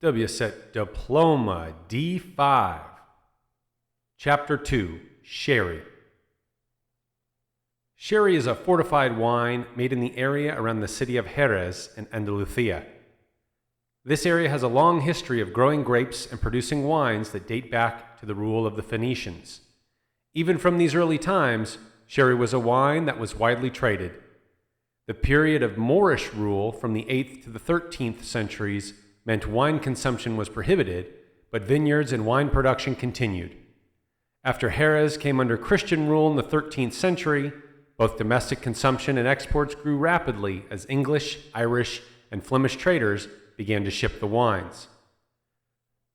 WSET Diploma D5. Chapter 2, Sherry. Sherry is a fortified wine made in the area around the city of Jerez in Andalusia. This area has a long history of growing grapes and producing wines that date back to the rule of the Phoenicians. Even from these early times, sherry was a wine that was widely traded. The period of Moorish rule from the 8th to the 13th centuries meant wine consumption was prohibited, but vineyards and wine production continued. After Jerez came under Christian rule in the 13th century, both domestic consumption and exports grew rapidly as English, Irish, and Flemish traders began to ship the wines.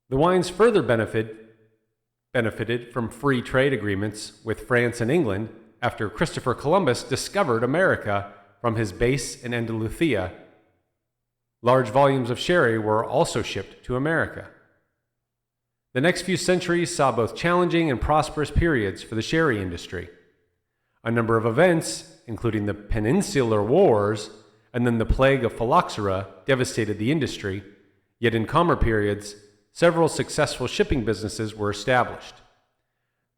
The wines further benefited from free trade agreements with France and England after Christopher Columbus discovered America from his base in Andalusia. Large volumes of sherry were also shipped to America. The next few centuries saw both challenging and prosperous periods for the sherry industry. A number of events, including the Peninsular Wars and then the plague of phylloxera, devastated the industry, yet in calmer periods, several successful shipping businesses were established.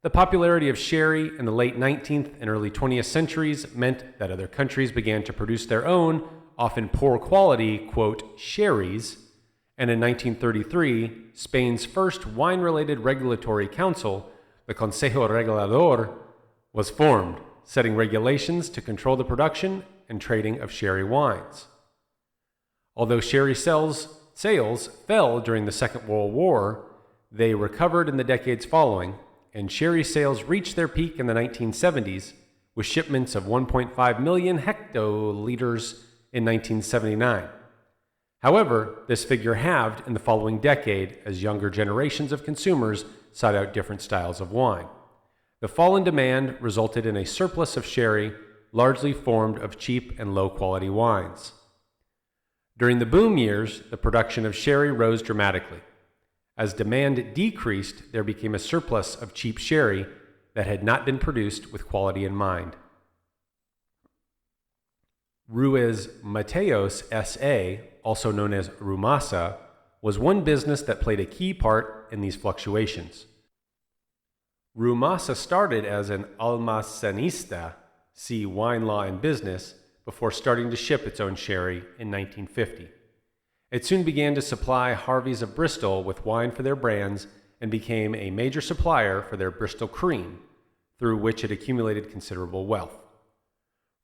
The popularity of sherry in the late 19th and early 20th centuries meant that other countries began to produce their own, often poor quality, quote, sherries, and in 1933, Spain's first wine-related regulatory council, the Consejo Regulador, was formed, setting regulations to control the production and trading of sherry wines. Although sherry sales fell during the Second World War, they recovered in the decades following, and sherry sales reached their peak in the 1970s, with shipments of 1.5 million hectoliters in 1979. However, this figure halved in the following decade as younger generations of consumers sought out different styles of wine. The fall in demand resulted in a surplus of sherry, largely formed of cheap and low-quality wines. During the boom years, the production of sherry rose dramatically. As demand decreased, there became a surplus of cheap sherry that had not been produced with quality in mind. Ruiz Mateos S.A., also known as Rumasa, was one business that played a key part in these fluctuations. Rumasa started as an almacenista, see wine law and business, before starting to ship its own sherry in 1950. It soon began to supply Harvey's of Bristol with wine for their brands and became a major supplier for their Bristol cream, through which it accumulated considerable wealth.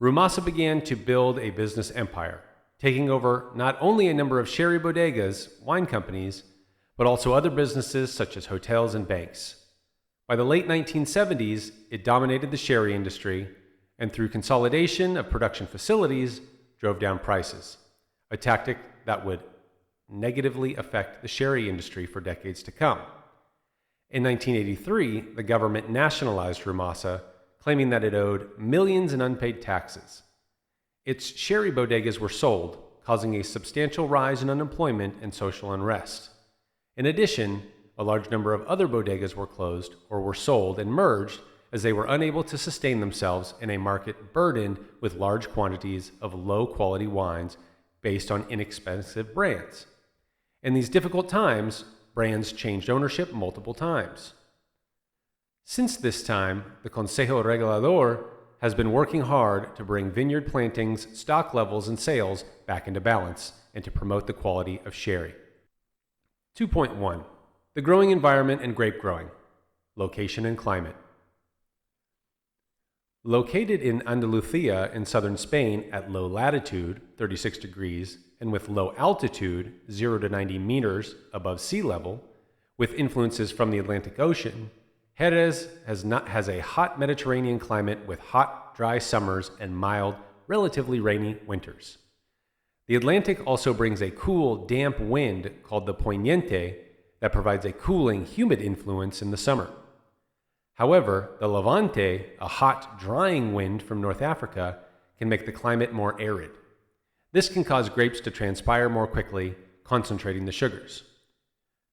Rumasa began to build a business empire, taking over not only a number of sherry bodegas, wine companies, but also other businesses such as hotels and banks. By the late 1970s, it dominated the sherry industry, and through consolidation of production facilities, drove down prices, a tactic that would negatively affect the sherry industry for decades to come. In 1983, the government nationalized Rumasa, claiming that it owed millions in unpaid taxes. Its sherry bodegas were sold, causing a substantial rise in unemployment and social unrest. In addition, a large number of other bodegas were closed or were sold and merged as they were unable to sustain themselves in a market burdened with large quantities of low-quality wines based on inexpensive brands. In these difficult times, brands changed ownership multiple times. Since this time, the Consejo Regulador has been working hard to bring vineyard plantings, stock levels, and sales back into balance and to promote the quality of sherry. 2.1. The growing environment and grape growing. Location and climate. Located in Andalusia in southern Spain at low latitude, 36 degrees, and with low altitude, 0 to 90 meters above sea level, with influences from the Atlantic Ocean, Jerez has a hot Mediterranean climate with hot, dry summers and mild, relatively rainy winters. The Atlantic also brings a cool, damp wind called the poniente that provides a cooling, humid influence in the summer. However, the levante, a hot, drying wind from North Africa, can make the climate more arid. This can cause grapes to transpire more quickly, concentrating the sugars.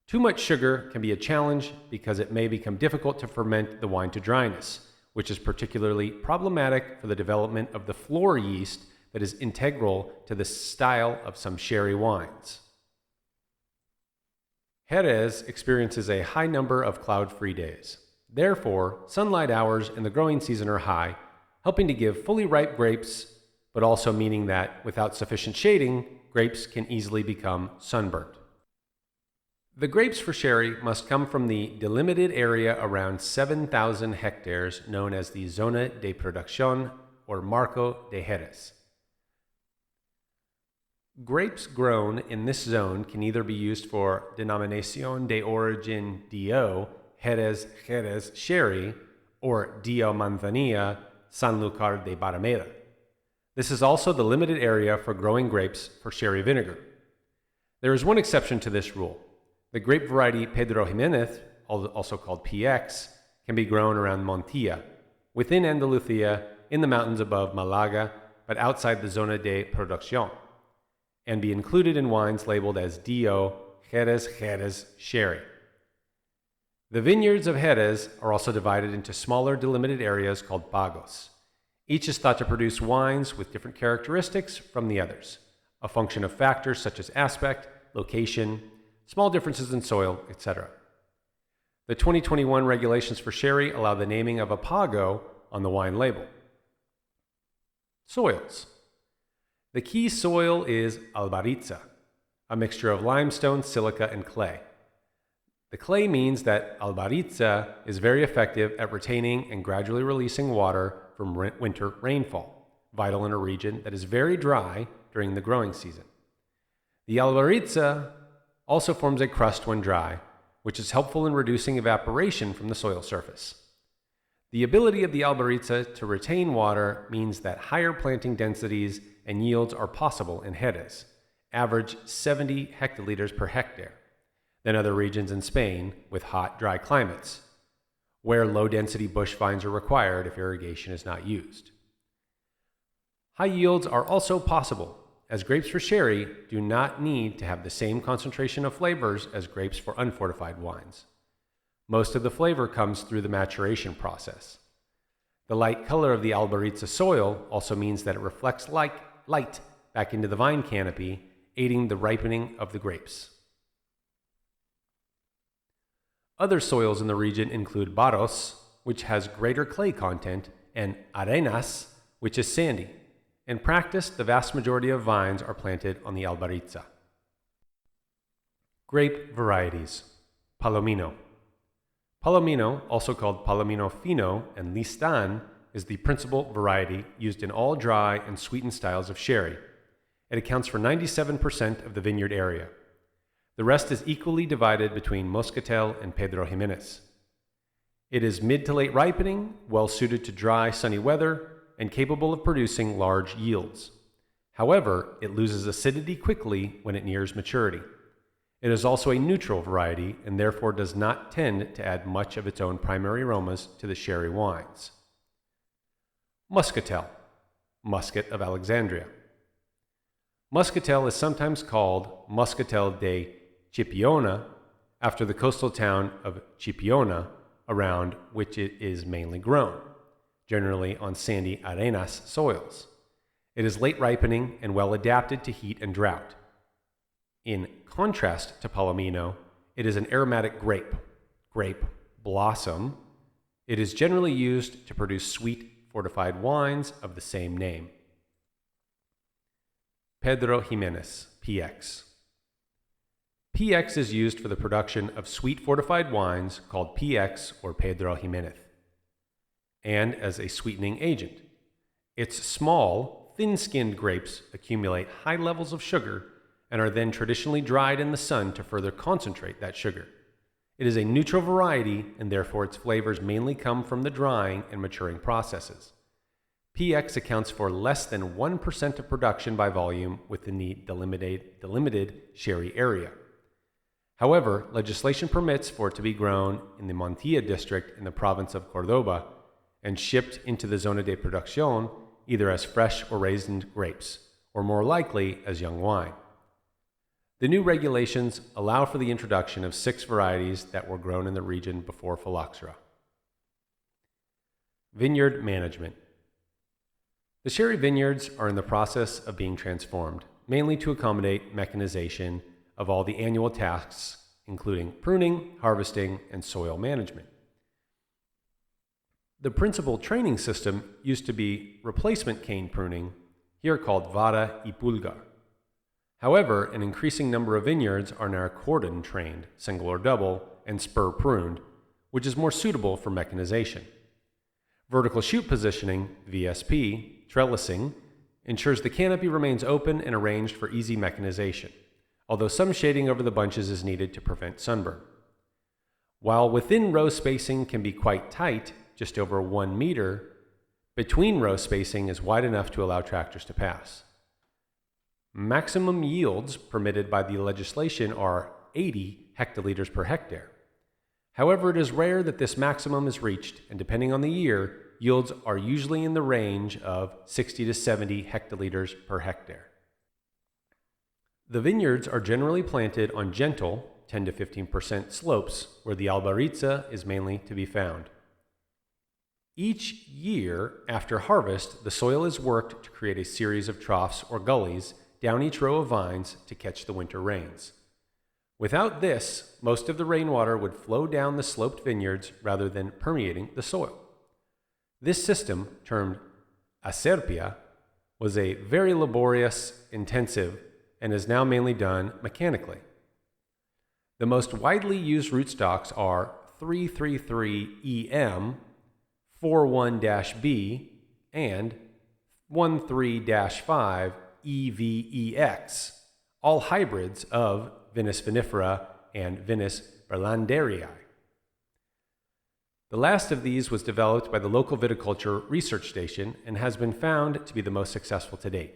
Too much sugar can be a challenge because it may become difficult to ferment the wine to dryness, which is particularly problematic for the development of the floor yeast that is integral to the style of some sherry wines. Jerez experiences a high number of cloud-free days. Therefore, sunlight hours in the growing season are high, helping to give fully ripe grapes, but also meaning that without sufficient shading, grapes can easily become sunburnt. The grapes for sherry must come from the delimited area around 7,000 hectares known as the Zona de Producción or Marco de Jerez. Grapes grown in this zone can either be used for Denominación de Origen DO, Jerez Sherry, or DO Manzanilla, Sanlúcar de Barrameda. This is also the limited area for growing grapes for sherry vinegar. There is one exception to this rule. The grape variety Pedro Jimenez, also called PX, can be grown around Montilla, within Andalucía, in the mountains above Malaga, but outside the Zona de Producción, and be included in wines labeled as DO Jerez Sherry. The vineyards of Jerez are also divided into smaller delimited areas called pagos. Each is thought to produce wines with different characteristics from the others, a function of factors such as aspect, location, small differences in soil, etc. The 2021 regulations for sherry allow the naming of a pago on the wine label. Soils. The key soil is albaritza, a mixture of limestone, silica, and clay. The clay means that albaritza is very effective at retaining and gradually releasing water from winter rainfall, vital in a region that is very dry during the growing season. The albaritza also forms a crust when dry, which is helpful in reducing evaporation from the soil surface. The ability of the albaritza to retain water means that higher planting densities and yields are possible in Jerez, average 70 hectoliters per hectare, than other regions in Spain with hot, dry climates, where low-density bush vines are required if irrigation is not used. High yields are also possible, as grapes for sherry do not need to have the same concentration of flavors as grapes for unfortified wines. Most of the flavor comes through the maturation process. The light color of the albaritza soil also means that it reflects light back into the vine canopy, aiding the ripening of the grapes. Other soils in the region include barros, which has greater clay content, and arenas, which is sandy. In practice, the vast majority of vines are planted on the albaritza. Grape varieties. Palomino. Palomino, also called Palomino fino and listan, is the principal variety used in all dry and sweetened styles of sherry. It accounts for 97% of the vineyard area. The rest is equally divided between Moscatel and Pedro Jimenez. It is mid to late ripening, well suited to dry, sunny weather, and capable of producing large yields. However, it loses acidity quickly when it nears maturity. It is also a neutral variety and therefore does not tend to add much of its own primary aromas to the sherry wines. Muscatel, Muscat of Alexandria. Muscatel is sometimes called Muscatel de Chipiona after the coastal town of Chipiona, around which it is mainly grown, generally on sandy arenas soils. It is late ripening and well adapted to heat and drought. In contrast to Palomino, it is an aromatic grape blossom. It is generally used to produce sweet fortified wines of the same name. Pedro Jimenez, PX. PX is used for the production of sweet fortified wines called PX or Pedro Jimenez, and as a sweetening agent. Its small, thin-skinned grapes accumulate high levels of sugar and are then traditionally dried in the sun to further concentrate that sugar. It is a neutral variety, and therefore its flavors mainly come from the drying and maturing processes. PX accounts for less than 1% of production by volume within the delimited sherry area. However, legislation permits for it to be grown in the Montilla district in the province of Córdoba and shipped into the Zona de Producción either as fresh or raisined grapes, or more likely as young wine. The new regulations allow for the introduction of 6 varieties that were grown in the region before phylloxera. Vineyard management. The sherry vineyards are in the process of being transformed, mainly to accommodate mechanization of all the annual tasks including pruning, harvesting, and soil management. The principal training system used to be replacement cane pruning, here called vara y pulgar. However, an increasing number of vineyards are now cordon trained, single or double, and spur pruned, which is more suitable for mechanization. Vertical shoot positioning, VSP, trellising, ensures the canopy remains open and arranged for easy mechanization, although some shading over the bunches is needed to prevent sunburn. While within row spacing can be quite tight, just over 1 meter, between row spacing is wide enough to allow tractors to pass. Maximum yields permitted by the legislation are 80 hectoliters per hectare. However, it is rare that this maximum is reached, and depending on the year, yields are usually in the range of 60 to 70 hectoliters per hectare. The vineyards are generally planted on gentle, 10 to 15% slopes, where the albaritza is mainly to be found. Each year after harvest, the soil is worked to create a series of troughs or gullies down each row of vines to catch the winter rains. Without this, most of the rainwater would flow down the sloped vineyards rather than permeating the soil. This system, termed acerpia, was a very laborious, intensive, and is now mainly done mechanically. The most widely used rootstocks are 333EM, 41-B, and 13-5 EVEX, all hybrids of Vinus vinifera and Vinus berlanderii. The last of these was developed by the local viticulture research station and has been found to be the most successful to date.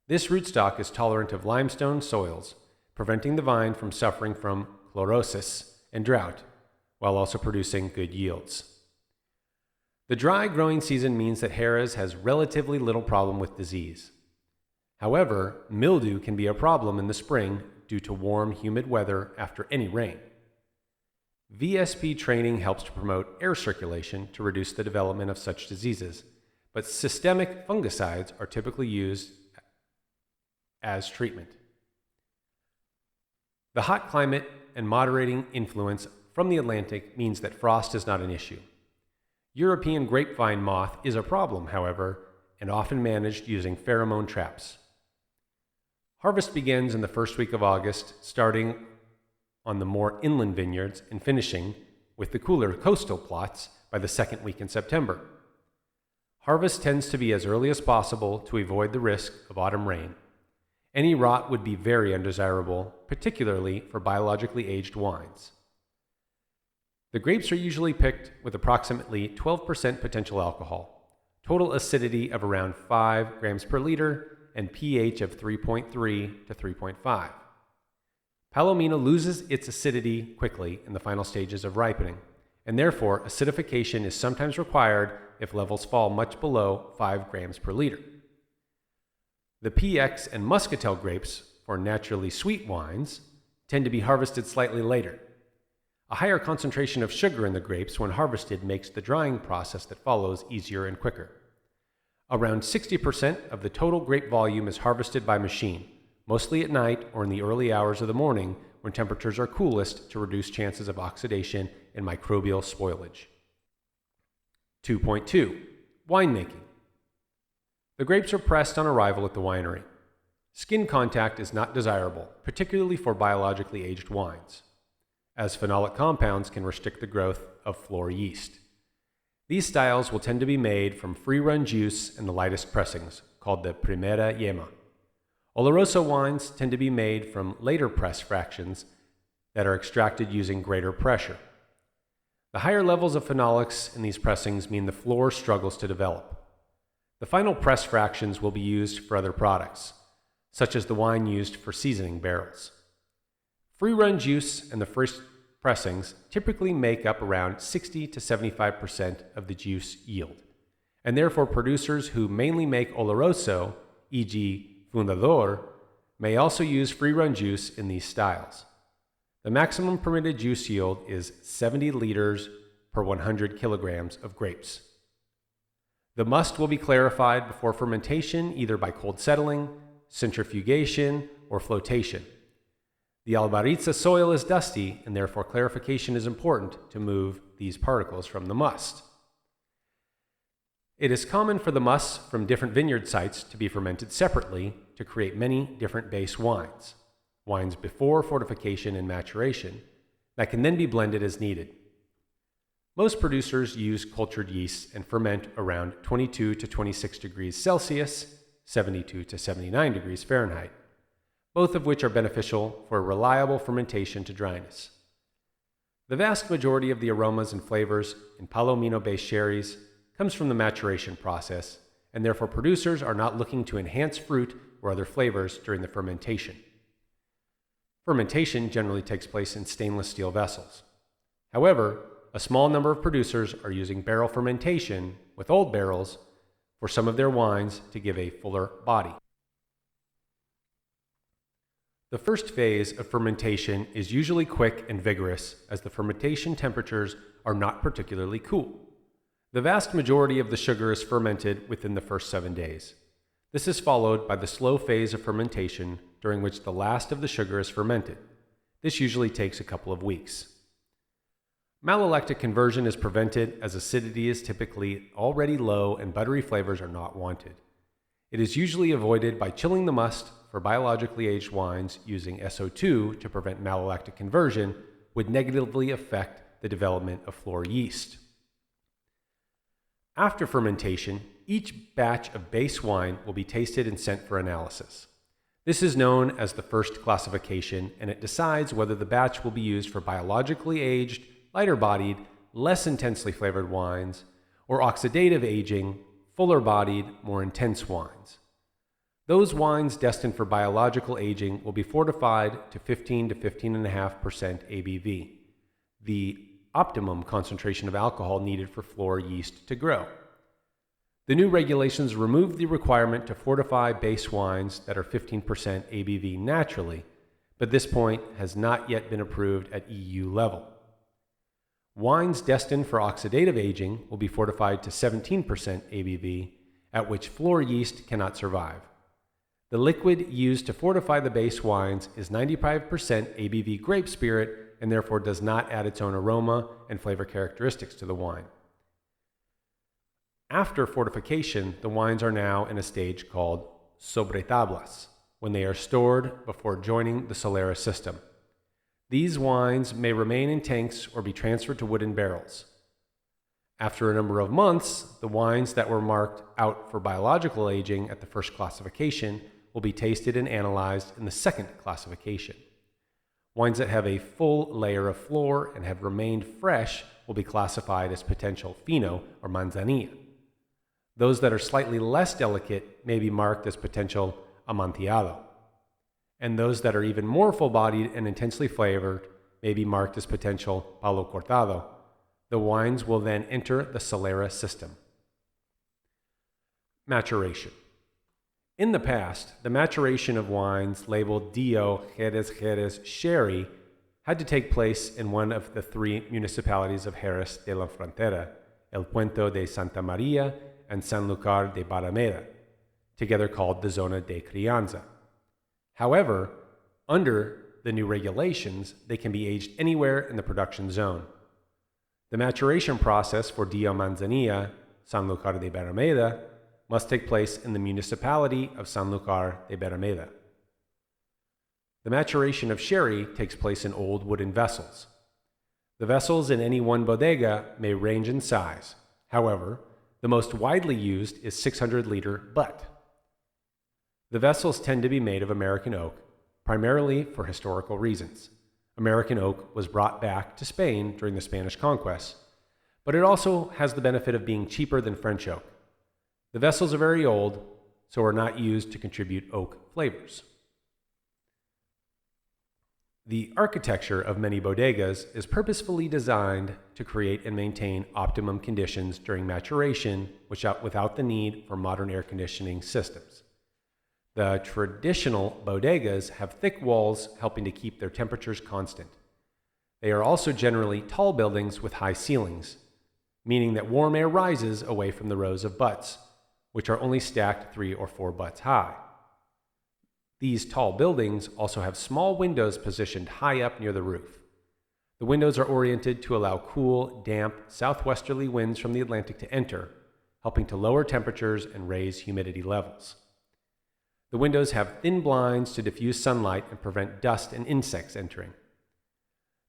This rootstock is tolerant of limestone soils, preventing the vine from suffering from chlorosis and drought, while also producing good yields. The dry growing season means that Jerez has relatively little problem with disease. However, mildew can be a problem in the spring due to warm, humid weather after any rain. VSP training helps to promote air circulation to reduce the development of such diseases, but systemic fungicides are typically used as treatment. The hot climate and moderating influence from the Atlantic means that frost is not an issue. European grapevine moth is a problem, however, and often managed using pheromone traps. Harvest begins in the first week of August, starting on the more inland vineyards and finishing with the cooler coastal plots by the second week in September. Harvest tends to be as early as possible to avoid the risk of autumn rain. Any rot would be very undesirable, particularly for biologically aged wines. The grapes are usually picked with approximately 12% potential alcohol, total acidity of around 5 grams per liter, and pH of 3.3 to 3.5. Palomino loses its acidity quickly in the final stages of ripening, and therefore acidification is sometimes required if levels fall much below 5 grams per liter. The PX and Muscatel grapes, for naturally sweet wines, tend to be harvested slightly later. A higher concentration of sugar in the grapes when harvested makes the drying process that follows easier and quicker. Around 60% of the total grape volume is harvested by machine, mostly at night or in the early hours of the morning when temperatures are coolest to reduce chances of oxidation and microbial spoilage. 2.2. Winemaking. The grapes are pressed on arrival at the winery. Skin contact is not desirable, particularly for biologically aged wines, as phenolic compounds can restrict the growth of floor yeast. These styles will tend to be made from free-run juice and the lightest pressings, called the primera yema. Oloroso wines tend to be made from later press fractions that are extracted using greater pressure. The higher levels of phenolics in these pressings mean the floor struggles to develop. The final press fractions will be used for other products, such as the wine used for seasoning barrels. Free-run juice and the first pressings typically make up around 60 to 75% of the juice yield, and therefore producers who mainly make Oloroso, e.g. Fundador, may also use free-run juice in these styles. The maximum permitted juice yield is 70 liters per 100 kilograms of grapes. The must will be clarified before fermentation either by cold settling, centrifugation, or flotation. The Albaritza soil is dusty, and therefore clarification is important to move these particles from the must. It is common for the musts from different vineyard sites to be fermented separately to create many different base wines, wines before fortification and maturation, that can then be blended as needed. Most producers use cultured yeasts and ferment around 22 to 26 degrees Celsius, 72 to 79 degrees Fahrenheit, both of which are beneficial for reliable fermentation to dryness. The vast majority of the aromas and flavors in Palomino-based sherries comes from the maturation process, and therefore producers are not looking to enhance fruit or other flavors during the fermentation. Fermentation generally takes place in stainless steel vessels. However, a small number of producers are using barrel fermentation with old barrels for some of their wines to give a fuller body. The first phase of fermentation is usually quick and vigorous, as the fermentation temperatures are not particularly cool. The vast majority of the sugar is fermented within the first 7 days. This is followed by the slow phase of fermentation, during which the last of the sugar is fermented. This usually takes a couple of weeks. Malolactic conversion is prevented as acidity is typically already low and buttery flavors are not wanted. It is usually avoided by chilling the must for biologically aged wines. Using SO2 to prevent malolactic conversion would negatively affect the development of flor yeast. After fermentation, each batch of base wine will be tasted and sent for analysis. This is known as the first classification, and it decides whether the batch will be used for biologically aged, lighter-bodied, less intensely flavored wines, or oxidative aging, fuller-bodied, more intense wines. Those wines destined for biological aging will be fortified to 15 to 15.5% ABV, the optimum concentration of alcohol needed for flor yeast to grow. The new regulations remove the requirement to fortify base wines that are 15% ABV naturally, but this point has not yet been approved at EU level. Wines destined for oxidative aging will be fortified to 17% ABV, at which flor yeast cannot survive. The liquid used to fortify the base wines is 95% ABV grape spirit and therefore does not add its own aroma and flavor characteristics to the wine. After fortification, the wines are now in a stage called sobre tablas, when they are stored before joining the Solera system. These wines may remain in tanks or be transferred to wooden barrels. After a number of months, the wines that were marked out for biological aging at the first classification will be tasted and analyzed in the second classification. Wines that have a full layer of flor and have remained fresh will be classified as potential fino or manzanilla. Those that are slightly less delicate may be marked as potential amontillado. And those that are even more full-bodied and intensely flavored may be marked as potential palo cortado. The wines will then enter the Solera system. Maturation. In the past, the maturation of wines labeled Dio Jerez Sherry had to take place in one of the 3 municipalities of Jerez de la Frontera, El Puente de Santa Maria and Sanlúcar de Barrameda, together called the Zona de Crianza. However, under the new regulations, they can be aged anywhere in the production zone. The maturation process for Dio Manzanilla, Sanlúcar de Barrameda, must take place in the municipality of Sanlúcar de Barrameda. The maturation of sherry takes place in old wooden vessels. The vessels in any one bodega may range in size. However, the most widely used is 600-liter butt. The vessels tend to be made of American oak, primarily for historical reasons. American oak was brought back to Spain during the Spanish conquest, but it also has the benefit of being cheaper than French oak. The vessels are very old, so are not used to contribute oak flavors. The architecture of many bodegas is purposefully designed to create and maintain optimum conditions during maturation without the need for modern air conditioning systems. The traditional bodegas have thick walls helping to keep their temperatures constant. They are also generally tall buildings with high ceilings, meaning that warm air rises away from the rows of butts, which are only stacked 3 or 4 butts high. These tall buildings also have small windows positioned high up near the roof. The windows are oriented to allow cool, damp, southwesterly winds from the Atlantic to enter, helping to lower temperatures and raise humidity levels. The windows have thin blinds to diffuse sunlight and prevent dust and insects entering.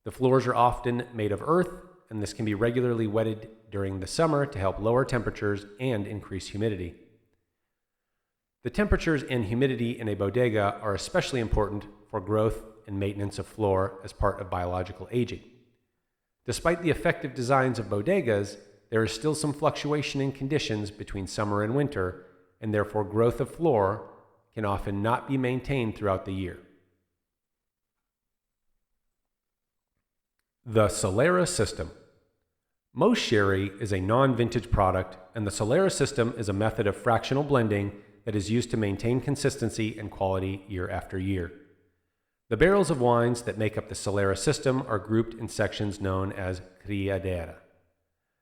The floors are often made of earth, and this can be regularly wetted during the summer to help lower temperatures and increase humidity. The temperatures and humidity in a bodega are especially important for growth and maintenance of floor as part of biological aging. Despite the effective designs of bodegas, there is still some fluctuation in conditions between summer and winter, and therefore growth of floor can often not be maintained throughout the year. The Solera system. Most sherry is a non-vintage product, and the Solera system is a method of fractional blending that is used to maintain consistency and quality year after year. The barrels of wines that make up the Solera system are grouped in sections known as criadera.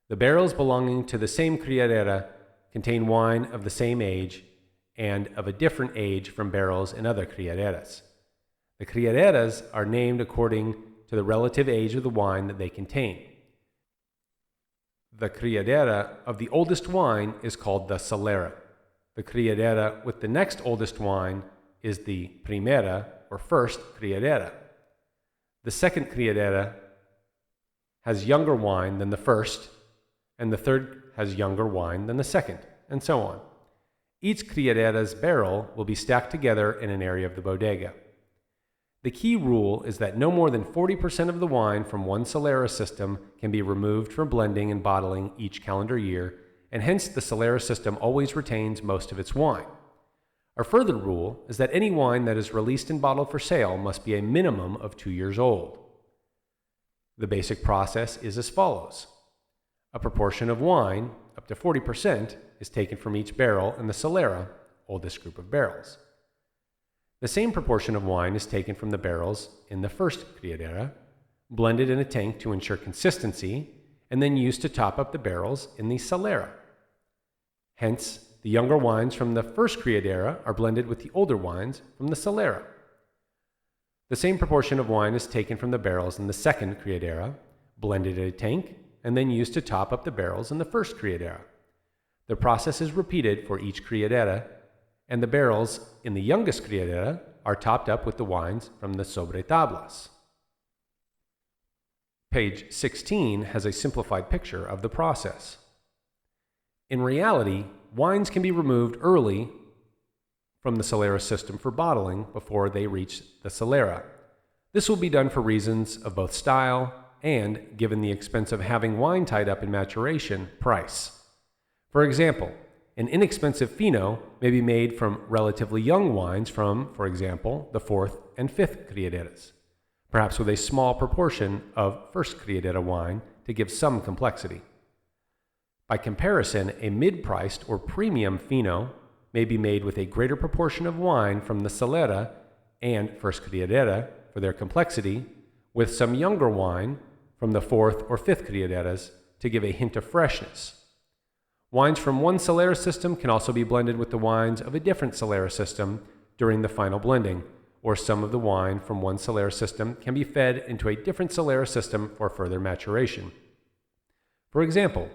The barrels belonging to the same criadera contain wine of the same age and of a different age from barrels in other criaderas. The criaderas are named according to the relative age of the wine that they contain. The criadera of the oldest wine is called the Solera. The criadera with the next oldest wine is the primera, or first criadera. The second criadera has younger wine than the first, and the third has younger wine than the second, and so on. Each criadera's barrel will be stacked together in an area of the bodega. The key rule is that no more than 40% of the wine from one Solera system can be removed for blending and bottling each calendar year, and hence the Solera system always retains most of its wine. A further rule is that any wine that is released and bottled for sale must be a minimum of 2 years old. The basic process is as follows. A proportion of wine, up to 40%, is taken from each barrel in the Solera, oldest group of barrels. The same proportion of wine is taken from the barrels in the first criadera, blended in a tank to ensure consistency, and then used to top up the barrels in the Solera. Hence, the younger wines from the first criadera are blended with the older wines from the Solera. The same proportion of wine is taken from the barrels in the second criadera, blended in a tank, and then used to top up the barrels in the first criadera. The process is repeated for each criadera, and the barrels in the youngest criadera are topped up with the wines from the sobretablas. Page 16 has a simplified picture of the process. In reality, wines can be removed early from the Solera system for bottling before they reach the Solera. This will be done for reasons of both style and, given the expense of having wine tied up in maturation, price. For example, an inexpensive fino may be made from relatively young wines from, for example, the fourth and fifth criaderas, perhaps with a small proportion of first criadera wine to give some complexity. By comparison, a mid-priced or premium fino may be made with a greater proportion of wine from the Solera and first criadera for their complexity, with some younger wine from the fourth or fifth criaderas to give a hint of freshness. Wines from one Solera system can also be blended with the wines of a different Solera system during the final blending, or some of the wine from one Solera system can be fed into a different Solera system for further maturation. For example,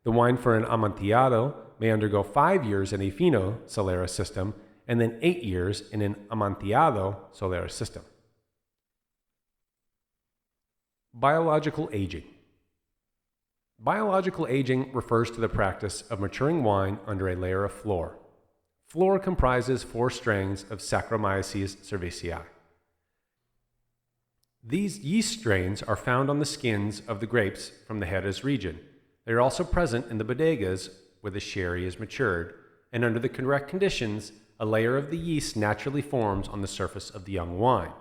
the wine for an Amontillado may undergo 5 years in a Fino Solera system and then 8 years in an Amontillado Solera system. Biological aging. Biological aging refers to the practice of maturing wine under a layer of flor. Flor comprises 4 strains of Saccharomyces cerevisiae. These yeast strains are found on the skins of the grapes from the Jerez region. They are also present in the bodegas where the sherry is matured, and under the correct conditions, a layer of the yeast naturally forms on the surface of the young wine.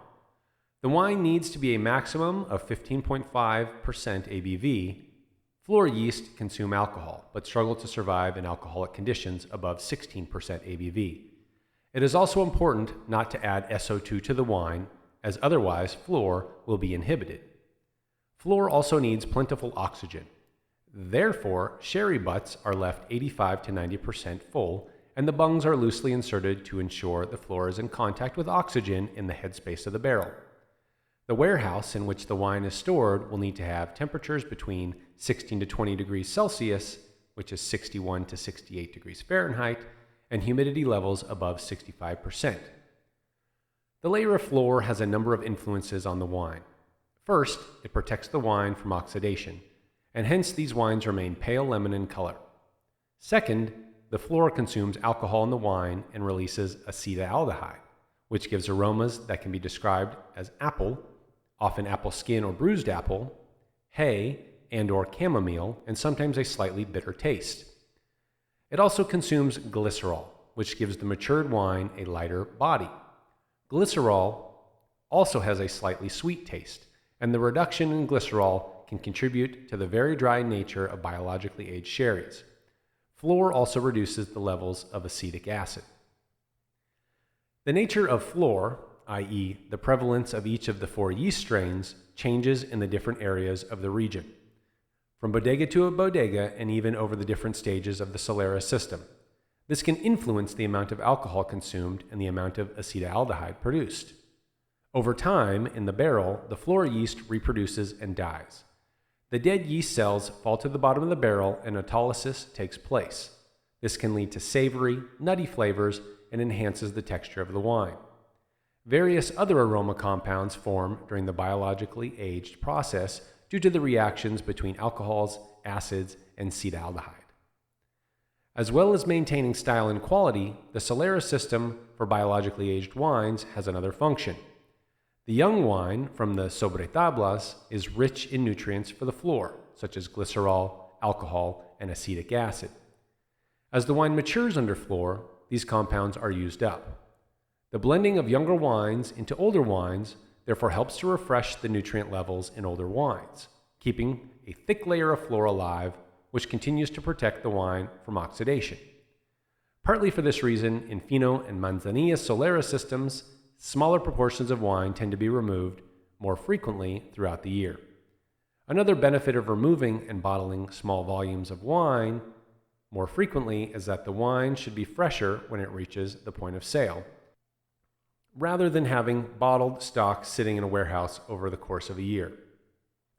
The wine needs to be a maximum of 15.5% ABV. Flor yeast consume alcohol, but struggle to survive in alcoholic conditions above 16% ABV. It is also important not to add SO2 to the wine, as otherwise flor will be inhibited. Flor also needs plentiful oxygen. Therefore, sherry butts are left 85 to 90% full, and the bungs are loosely inserted to ensure the floor is in contact with oxygen in the headspace of the barrel. The warehouse in which the wine is stored will need to have temperatures between 16 to 20 degrees Celsius, which is 61 to 68 degrees Fahrenheit, and humidity levels above 65%. The layer of floor has a number of influences on the wine. First, it protects the wine from oxidation, and hence these wines remain pale lemon in color. Second, the floor consumes alcohol in the wine and releases acetaldehyde, which gives aromas that can be described as apple, often apple skin or bruised apple, hay, and/or chamomile, and sometimes a slightly bitter taste. It also consumes glycerol, which gives the matured wine a lighter body. Glycerol also has a slightly sweet taste, and the reduction in glycerol can contribute to the very dry nature of biologically aged sherries. Floor also reduces the levels of acetic acid. The nature of floor, i.e., the prevalence of each of the 4 yeast strains, changes in the different areas of the region, from bodega to a bodega and even over the different stages of the Solera system. This can influence the amount of alcohol consumed and the amount of acetaldehyde produced. Over time, in the barrel, the floor yeast reproduces and dies. The dead yeast cells fall to the bottom of the barrel and autolysis takes place. This can lead to savory, nutty flavors and enhances the texture of the wine. Various other aroma compounds form during the biologically aged process due to the reactions between alcohols, acids, and acetaldehyde. As well as maintaining style and quality, the Solera system for biologically aged wines has another function. The young wine from the sobretablas is rich in nutrients for the floor, such as glycerol, alcohol, and acetic acid. As the wine matures under floor, these compounds are used up. The blending of younger wines into older wines therefore helps to refresh the nutrient levels in older wines, keeping a thick layer of floor alive, which continues to protect the wine from oxidation. Partly for this reason, in Fino and Manzanilla Solera systems, smaller proportions of wine tend to be removed more frequently throughout the year. Another benefit of removing and bottling small volumes of wine more frequently is that the wine should be fresher when it reaches the point of sale, rather than having bottled stock sitting in a warehouse over the course of a year.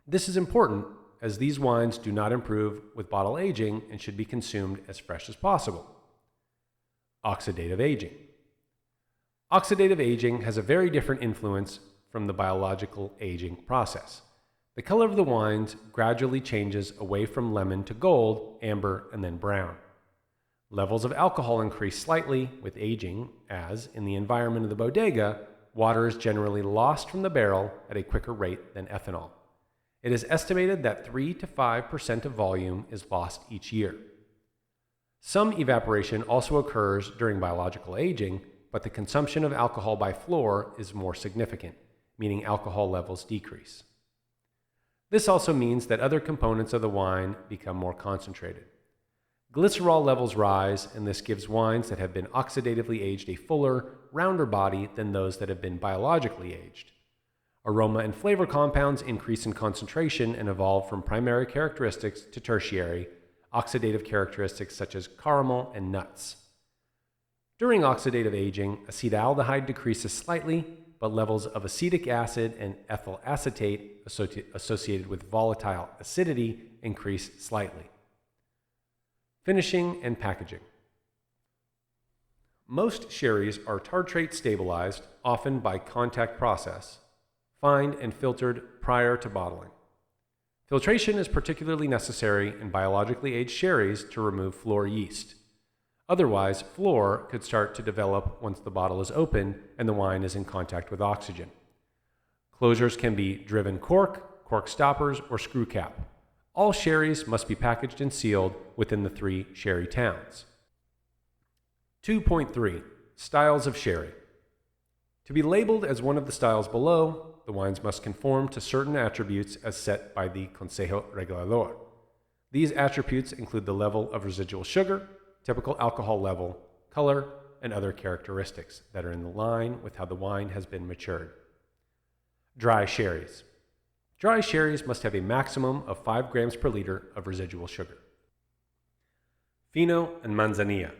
This is important as these wines do not improve with bottle aging and should be consumed as fresh as possible. Oxidative aging. Oxidative aging has a very different influence from the biological aging process. The color of the wines gradually changes away from lemon to gold, amber, and then brown. Levels of alcohol increase slightly with aging, as, in the environment of the bodega, water is generally lost from the barrel at a quicker rate than ethanol. It is estimated that 3 to 5% of volume is lost each year. Some evaporation also occurs during biological aging, but the consumption of alcohol by floor is more significant, meaning alcohol levels decrease. This also means that other components of the wine become more concentrated. Glycerol levels rise, and this gives wines that have been oxidatively aged a fuller, rounder body than those that have been biologically aged. Aroma and flavor compounds increase in concentration and evolve from primary characteristics to tertiary, oxidative characteristics such as caramel and nuts. During oxidative aging, acetaldehyde decreases slightly, but levels of acetic acid and ethyl acetate associated with volatile acidity increase slightly. Finishing and packaging. Most sherries are tartrate stabilized, often by contact process, fined and filtered prior to bottling. Filtration is particularly necessary in biologically aged sherries to remove floor yeast. Otherwise, floor could start to develop once the bottle is open and the wine is in contact with oxygen. Closures can be driven cork, cork stoppers, or screw cap. All sherries must be packaged and sealed within the 3 sherry towns. 2.3 Styles of Sherry. To be labeled as one of the styles below, the wines must conform to certain attributes as set by the Consejo Regulador. These attributes include the level of residual sugar, typical alcohol level, color, and other characteristics that are in line with how the wine has been matured. Dry sherries. Dry sherries must have a maximum of 5 grams per liter of residual sugar. Fino and Manzanilla.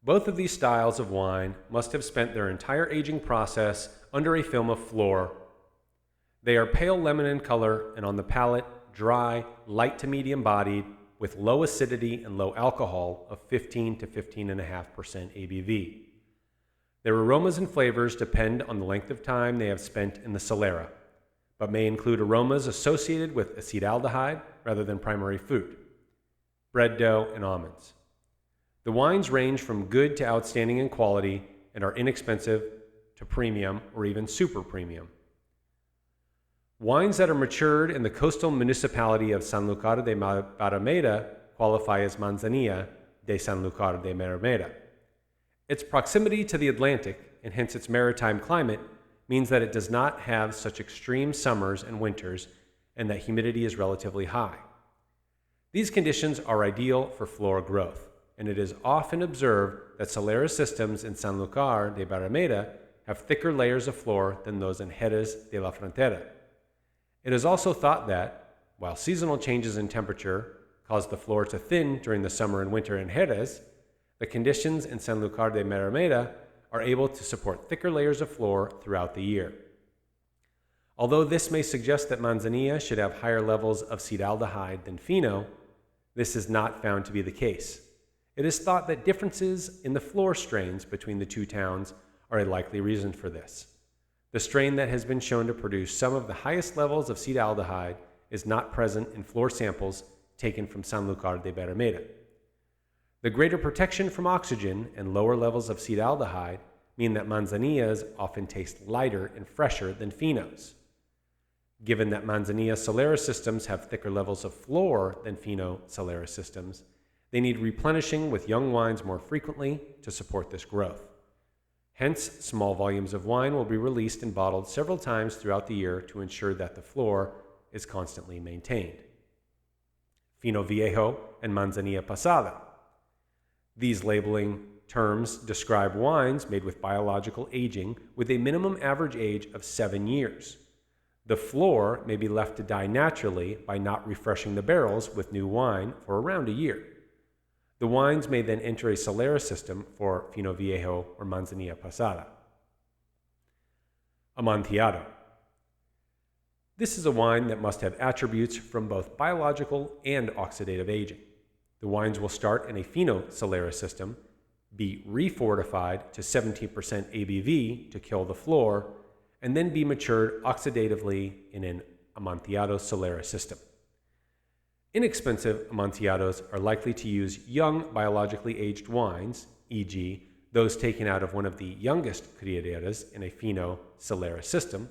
Both of these styles of wine must have spent their entire aging process under a film of fluor. They are pale lemon in color and on the palate, dry, light to medium bodied, with low acidity and low alcohol of 15 to 15.5% ABV. Their aromas and flavors depend on the length of time they have spent in the Solera, but may include aromas associated with acetaldehyde rather than primary food, bread dough, and almonds. The wines range from good to outstanding in quality and are inexpensive to premium or even super premium. Wines that are matured in the coastal municipality of Sanlúcar de Barrameda qualify as Manzanilla de Sanlúcar de Barrameda. Its proximity to the Atlantic, and hence its maritime climate, means that it does not have such extreme summers and winters and that humidity is relatively high. These conditions are ideal for flora growth, and it is often observed that Solera systems in Sanlúcar de Barrameda have thicker layers of flora than those in Jerez de la Frontera. It is also thought that, while seasonal changes in temperature cause the flora to thin during the summer and winter in Jerez, the conditions in Sanlúcar de Barrameda are able to support thicker layers of flora throughout the year. Although this may suggest that Manzanilla should have higher levels of acetaldehyde than Fino, this is not found to be the case. It is thought that differences in the flora strains between the two towns are a likely reason for this. The strain that has been shown to produce some of the highest levels of acetaldehyde is not present in flora samples taken from Sanlúcar de Barrameda. The greater protection from oxygen and lower levels of acetaldehyde mean that Manzanillas often taste lighter and fresher than Finos. Given that Manzanilla Solera systems have thicker levels of flora than Fino Solera systems, they need replenishing with young wines more frequently to support this growth. Hence, small volumes of wine will be released and bottled several times throughout the year to ensure that the flora is constantly maintained. Fino Viejo and Manzanilla Pasada. These labeling terms describe wines made with biological aging with a minimum average age of 7 years. The flora may be left to die naturally by not refreshing the barrels with new wine for around a year. The wines may then enter a Solera system for Fino Viejo or Manzanilla Pasada. Amontillado. This is a wine that must have attributes from both biological and oxidative aging. The wines will start in a Fino Solera system, be refortified to 17% ABV to kill the flora, and then be matured oxidatively in an Amontillado Solera system. Inexpensive Amontillados are likely to use young biologically aged wines, e.g., those taken out of one of the youngest criaderas in a Fino Solera system,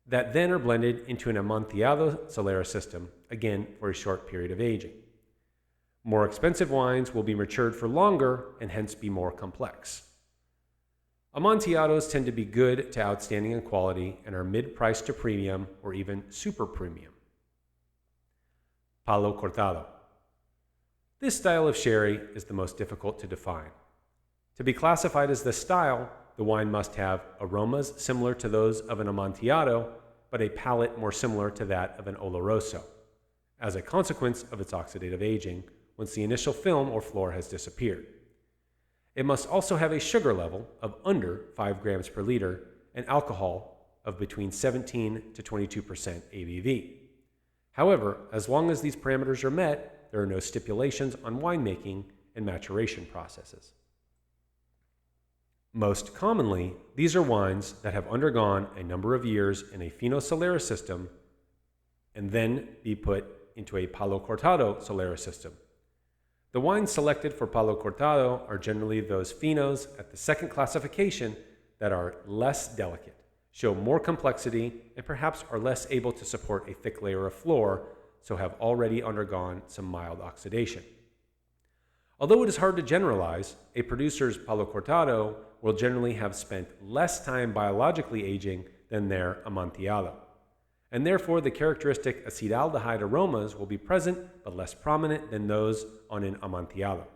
that then are blended into an Amontillado Solera system, again for a short period of aging. More expensive wines will be matured for longer and hence be more complex. Amontillados tend to be good to outstanding in quality and are mid-priced to premium or even super premium. Palo Cortado. This style of sherry is the most difficult to define. To be classified as this style, the wine must have aromas similar to those of an Amontillado, but a palate more similar to that of an Oloroso, as a consequence of its oxidative aging once the initial film or flora has disappeared. It must also have a sugar level of under 5 grams per liter and alcohol of between 17 to 22% ABV. However, as long as these parameters are met, there are no stipulations on winemaking and maturation processes. Most commonly, these are wines that have undergone a number of years in a Fino Solera system and then be put into a Palo Cortado Solera system. The wines selected for Palo Cortado are generally those Finos at the second classification that are less delicate, show more complexity, and perhaps are less able to support a thick layer of flora, so have already undergone some mild oxidation. Although it is hard to generalize, a producer's Palo Cortado will generally have spent less time biologically aging than their Amontillado, and therefore the characteristic acetaldehyde aromas will be present but less prominent than those on an Amontillado.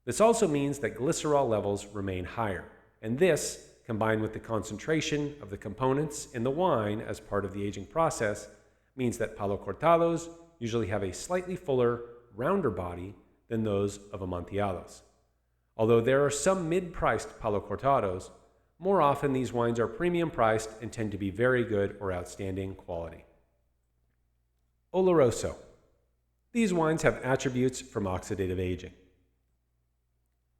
This also means that glycerol levels remain higher, and this, combined with the concentration of the components in the wine as part of the aging process, means that Palo Cortados usually have a slightly fuller, rounder body than those of Amontillados. Although there are some mid-priced Palo Cortados, more often these wines are premium priced and tend to be very good or outstanding quality. Oloroso. These wines have attributes from oxidative aging.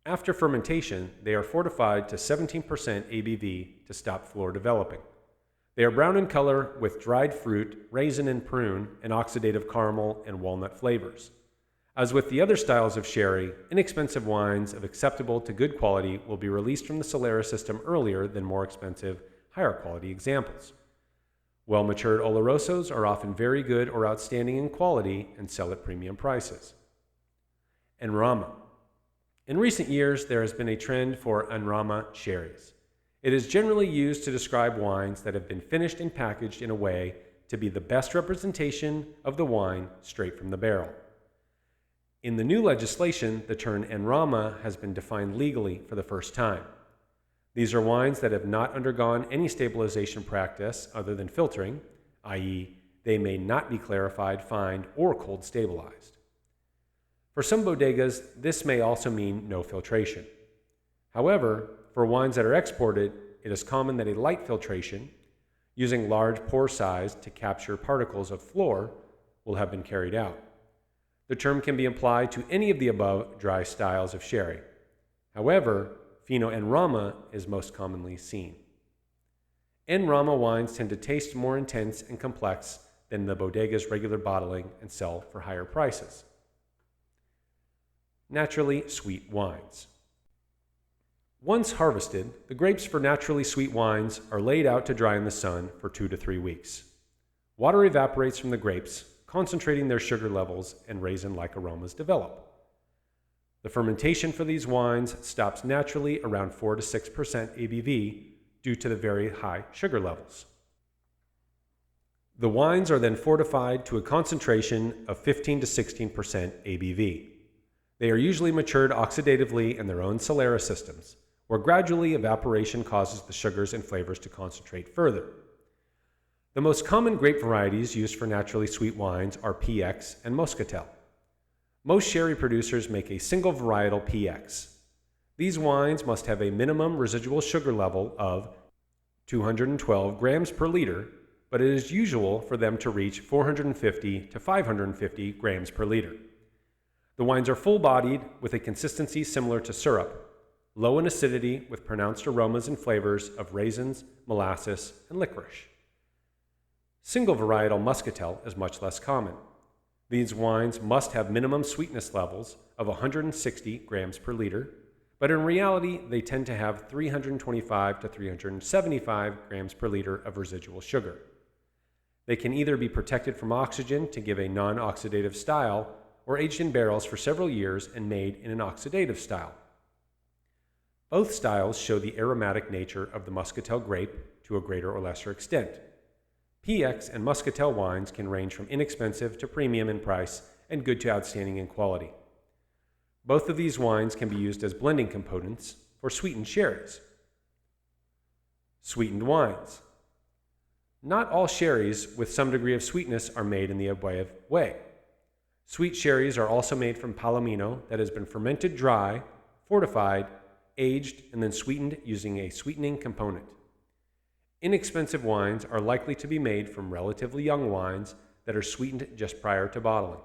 After fermentation, they are fortified to 17% ABV to stop floor developing. They are brown in color with dried fruit, raisin and prune, and oxidative caramel and walnut flavors. As with the other styles of sherry, inexpensive wines of acceptable to good quality will be released from the Solera system earlier than more expensive, higher quality examples. Well-matured Olorosos are often very good or outstanding in quality and sell at premium prices. Enrama. In recent years, there has been a trend for Enrama sherries. It is generally used to describe wines that have been finished and packaged in a way to be the best representation of the wine straight from the barrel. In the new legislation, the term Enrama has been defined legally for the first time. These are wines that have not undergone any stabilization practice other than filtering, i.e., they may not be clarified, fined, or cold stabilized. For some bodegas, this may also mean no filtration. However, for wines that are exported, it is common that a light filtration, using large pore size to capture particles of floor, will have been carried out. The term can be applied to any of the above dry styles of sherry. However, Fino Enrama is most commonly seen. Enrama wines tend to taste more intense and complex than the bodega's regular bottling and sell for higher prices. Naturally sweet wines. Once harvested, the grapes for naturally sweet wines are laid out to dry in the sun for 2 to 3 weeks. Water evaporates from the grapes, concentrating their sugar levels, and raisin-like aromas develop. The fermentation for these wines stops naturally around 4 to 6% ABV due to the very high sugar levels. The wines are then fortified to a concentration of 15 to 16% ABV. They are usually matured oxidatively in their own Solera systems, where gradually evaporation causes the sugars and flavors to concentrate further. The most common grape varieties used for naturally sweet wines are PX and Moscatel. Most sherry producers make a single varietal PX. These wines must have a minimum residual sugar level of 212 grams per liter, but it is usual for them to reach 450 to 550 grams per liter. The wines are full-bodied with a consistency similar to syrup, low in acidity with pronounced aromas and flavors of raisins, molasses, and licorice. Single varietal Muscatel is much less common. These wines must have minimum sweetness levels of 160 grams per liter, but in reality they tend to have 325 to 375 grams per liter of residual sugar. They can either be protected from oxygen to give a non-oxidative style or aged in barrels for several years and made in an oxidative style. Both styles show the aromatic nature of the Muscatel grape to a greater or lesser extent. PX and Muscatel wines can range from inexpensive to premium in price and good to outstanding in quality. Both of these wines can be used as blending components for sweetened sherries. Sweetened wines. Not all sherries with some degree of sweetness are made in the above way. Sweet sherries are also made from palomino that has been fermented dry, fortified, aged, and then sweetened using a sweetening component. Inexpensive wines are likely to be made from relatively young wines that are sweetened just prior to bottling.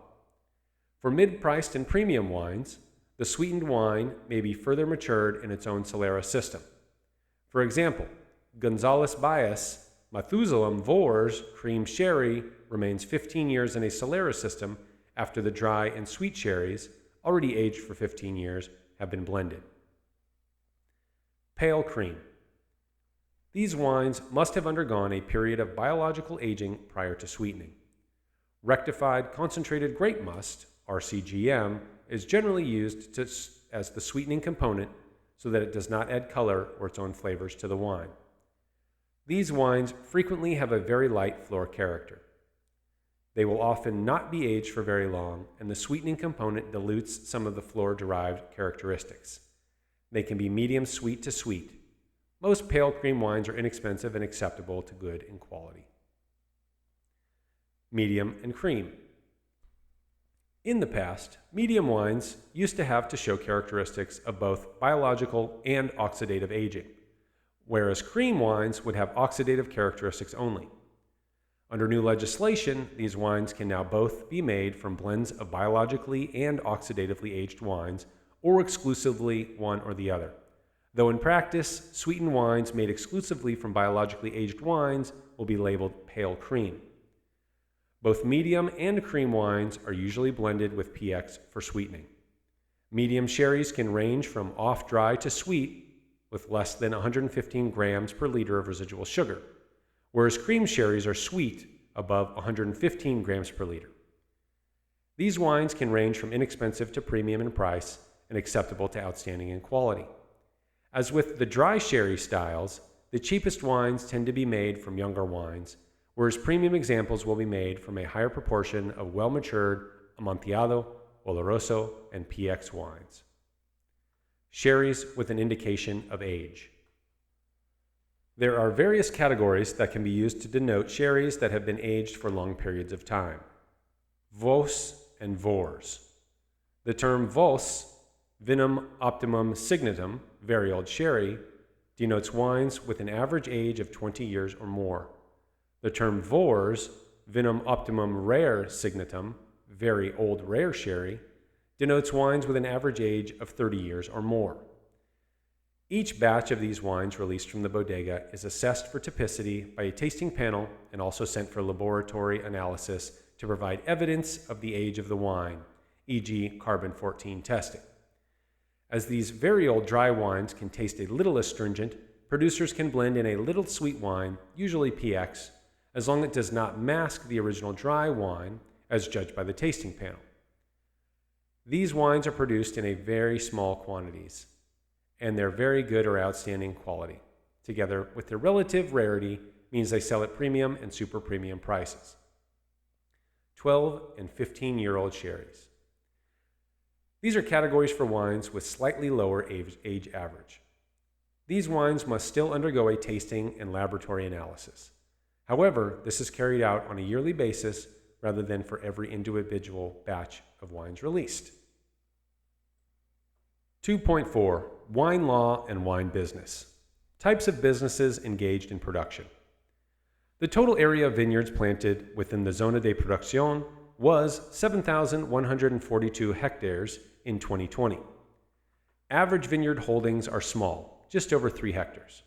For mid-priced and premium wines, the sweetened wine may be further matured in its own Solera system. For example, Gonzales Baez Mathusalem Vors Cream Sherry remains 15 years in a Solera system after the dry and sweet sherries, already aged for 15 years, have been blended. Pale cream. These wines must have undergone a period of biological aging prior to sweetening. Rectified concentrated grape must, RCGM, is generally used as the sweetening component so that it does not add color or its own flavors to the wine. These wines frequently have a very light floor character. They will often not be aged for very long, and the sweetening component dilutes some of the floor-derived characteristics. They can be medium sweet to sweet. Most pale cream wines are inexpensive and acceptable to good in quality. Medium and cream. In the past, medium wines used to have to show characteristics of both biological and oxidative aging, whereas cream wines would have oxidative characteristics only. Under new legislation, these wines can now both be made from blends of biologically and oxidatively aged wines, or exclusively one or the other. Though in practice, sweetened wines made exclusively from biologically aged wines will be labeled pale cream. Both medium and cream wines are usually blended with PX for sweetening. Medium sherries can range from off-dry to sweet with less than 115 grams per liter of residual sugar, whereas cream sherries are sweet above 115 grams per liter. These wines can range from inexpensive to premium in price and acceptable to outstanding in quality. As with the dry sherry styles, the cheapest wines tend to be made from younger wines, whereas premium examples will be made from a higher proportion of well-matured Amontillado, Oloroso, and PX wines. Sherries with an indication of age. There are various categories that can be used to denote sherries that have been aged for long periods of time. Vos and Vors. The term Vos, Vinum Optimum Signatum, very old sherry, denotes wines with an average age of 20 years or more. The term Vors, Vinum Optimum Rare Signatum, very old rare sherry, denotes wines with an average age of 30 years or more. Each batch of these wines released from the bodega is assessed for typicity by a tasting panel and also sent for laboratory analysis to provide evidence of the age of the wine, e.g. carbon-14 testing. As these very old dry wines can taste a little astringent, producers can blend in a little sweet wine, usually PX, as long as it does not mask the original dry wine, as judged by the tasting panel. These wines are produced in a very small quantities, and they're very good or outstanding quality. Together with their relative rarity means they sell at premium and super premium prices. 12 and 15-year-old sherries. These are categories for wines with slightly lower age average. These wines must still undergo a tasting and laboratory analysis. However, this is carried out on a yearly basis rather than for every individual batch of wines released. 2.4. Wine law and wine business. Types of businesses engaged in production. The total area of vineyards planted within the Zona de Producción was 7,142 hectares in 2020. Average vineyard holdings are small, just over 3 hectares.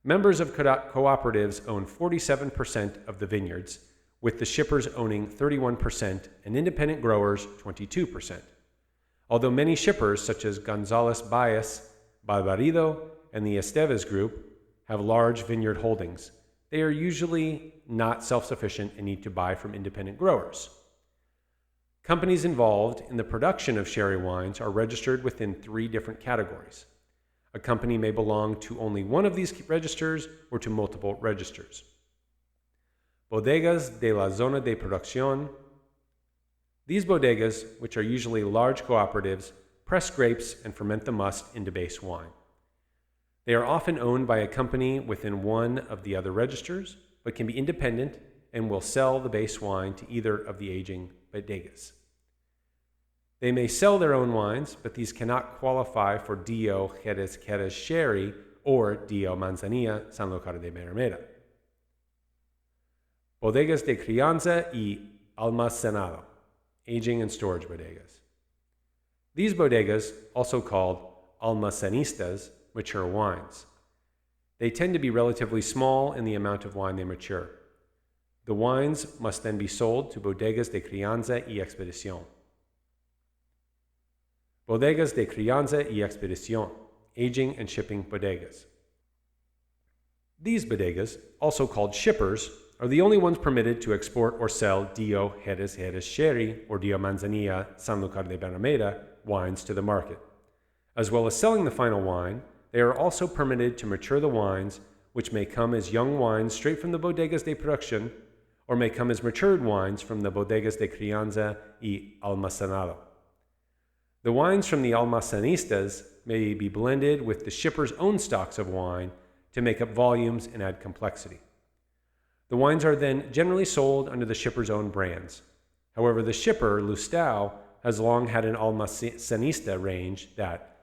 Members of cooperatives own 47% of the vineyards, with the shippers owning 31% and independent growers 22%. Although many shippers, such as González Baez, Barbarido, and the Esteves Group, have large vineyard holdings, they are usually not self-sufficient and need to buy from independent growers. Companies involved in the production of sherry wines are registered within 3 different categories. A company may belong to only one of these registers or to multiple registers. Bodegas de la Zona de Producción. These bodegas, which are usually large cooperatives, press grapes and ferment the must into base wine. They are often owned by a company within one of the other registers, but can be independent and will sell the base wine to either of the aging bodegas. They may sell their own wines, but these cannot qualify for Dio Jerez Sherry or Dio Manzanilla Sanlúcar de Barrameda. Bodegas de crianza y almacenado, aging and storage bodegas. These bodegas, also called almacenistas, mature wines. They tend to be relatively small in the amount of wine they mature. The wines must then be sold to bodegas de crianza y expedición. Bodegas de crianza y expedición, aging and shipping bodegas. These bodegas, also called shippers, are the only ones permitted to export or sell Dio Jerez Sherry or Dio Manzanilla Sanlúcar de Barrameda wines to the market. As well as selling the final wine, they are also permitted to mature the wines, which may come as young wines straight from the bodegas de producción, or may come as matured wines from the bodegas de crianza y almacenado. The wines from the almacenistas may be blended with the shipper's own stocks of wine to make up volumes and add complexity. The wines are then generally sold under the shipper's own brands. However, the shipper, Lustau, has long had an almacenista range that,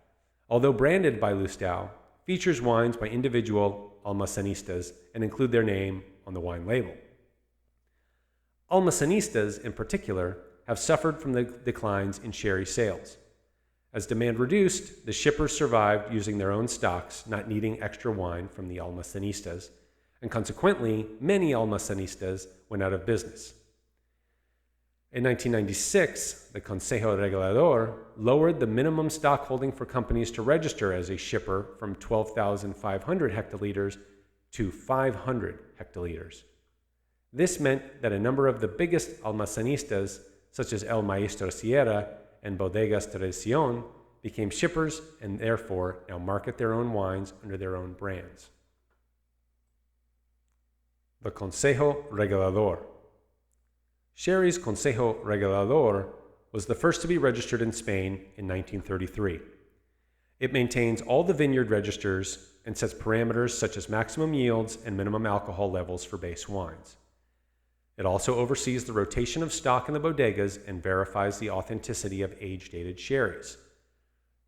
although branded by Lustau, features wines by individual almacenistas and include their name on the wine label. Almacenistas, in particular, have suffered from the declines in sherry sales. As demand reduced, the shippers survived using their own stocks, not needing extra wine from the almacenistas, and consequently, many almacenistas went out of business. In 1996, the Consejo Regulador lowered the minimum stock holding for companies to register as a shipper from 12,500 hectoliters to 500 hectoliters. This meant that a number of the biggest almacenistas, such as El Maestro Sierra and Bodegas Tradición, became shippers and therefore now market their own wines under their own brands. The Consejo Regulador. Sherry's Consejo Regulador was the first to be registered in Spain in 1933. It maintains all the vineyard registers and sets parameters such as maximum yields and minimum alcohol levels for base wines. It also oversees the rotation of stock in the bodegas and verifies the authenticity of age-dated sherries.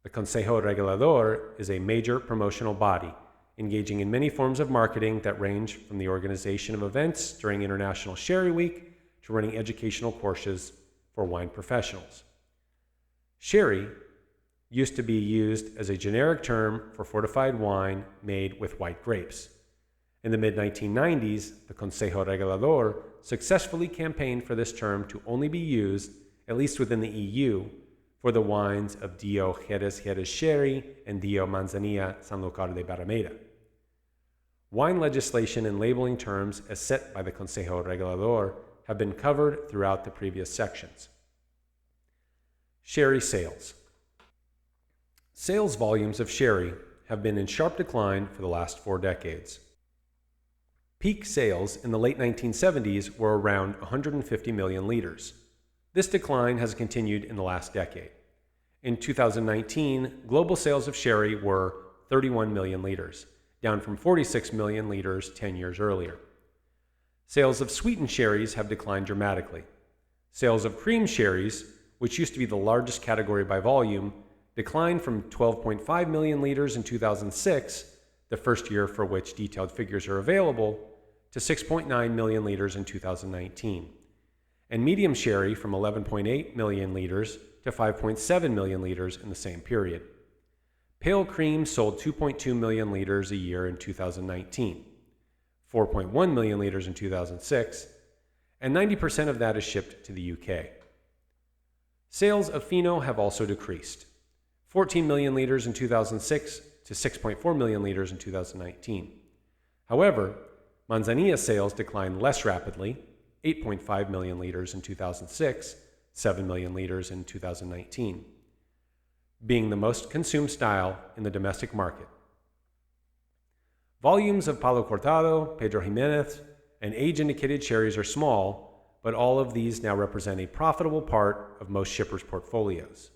The Consejo Regulador is a major promotional body, engaging in many forms of marketing that range from the organization of events during International Sherry Week to running educational courses for wine professionals. Sherry used to be used as a generic term for fortified wine made with white grapes. In the mid-1990s, the Consejo Regulador successfully campaigned for this term to only be used, at least within the EU, for the wines of Dio Jerez Sherry and Dio Manzanilla Sanlúcar de Barrameda. Wine legislation and labeling terms as set by the Consejo Regulador have been covered throughout the previous sections. Sherry sales. Sales volumes of sherry have been in sharp decline for the last 4 decades. Peak sales in the late 1970s were around 150 million liters. This decline has continued in the last decade. In 2019, global sales of sherry were 31 million liters, down from 46 million liters 10 years earlier. Sales of sweetened sherries have declined dramatically. Sales of cream sherries, which used to be the largest category by volume, declined from 12.5 million liters in 2006, the first year for which detailed figures are available, to 6.9 million liters in 2019, and medium sherry from 11.8 million liters to 5.7 million liters in the same period. Pale cream sold 2.2 million liters a year in 2019, 4.1 million liters in 2006, and 90% of that is shipped to the UK. Sales of Fino have also decreased, 14 million liters in 2006 to 6.4 million liters in 2019. However, Manzanilla sales declined less rapidly, 8.5 million liters in 2006, 7 million liters in 2019, being the most consumed style in the domestic market. Volumes of Palo Cortado, Pedro Jimenez, and age-indicated sherries are small, but all of these now represent a profitable part of most shippers' portfolios.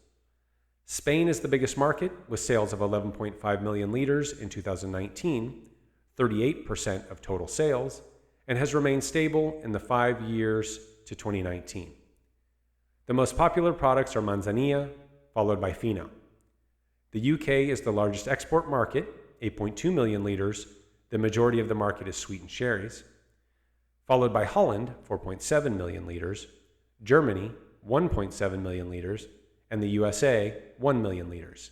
Spain is the biggest market, with sales of 11.5 million liters in 2019, 38% of total sales, and has remained stable in the 5 years to 2019. The most popular products are Manzanilla, followed by Fino. The UK is the largest export market, 8.2 million liters. The majority of the market is sweetened sherries. Followed by Holland, 4.7 million liters, Germany, 1.7 million liters, and the USA, 1 million liters.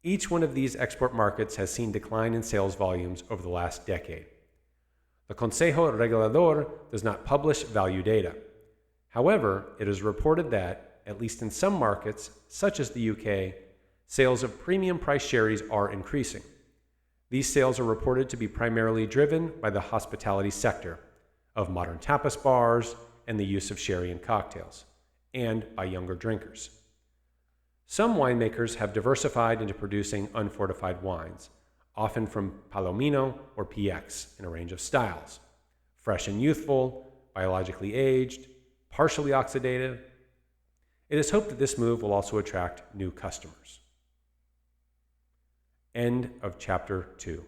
Each one of these export markets has seen decline in sales volumes over the last decade. The Consejo Regulador does not publish value data. However, it is reported that, at least in some markets, such as the UK, sales of premium price sherries are increasing. These sales are reported to be primarily driven by the hospitality sector, of modern tapas bars and the use of sherry in cocktails, and by younger drinkers. Some winemakers have diversified into producing unfortified wines, often from Palomino or PX in a range of styles: fresh and youthful, biologically aged, partially oxidative. It is hoped that this move will also attract new customers. End of chapter 2.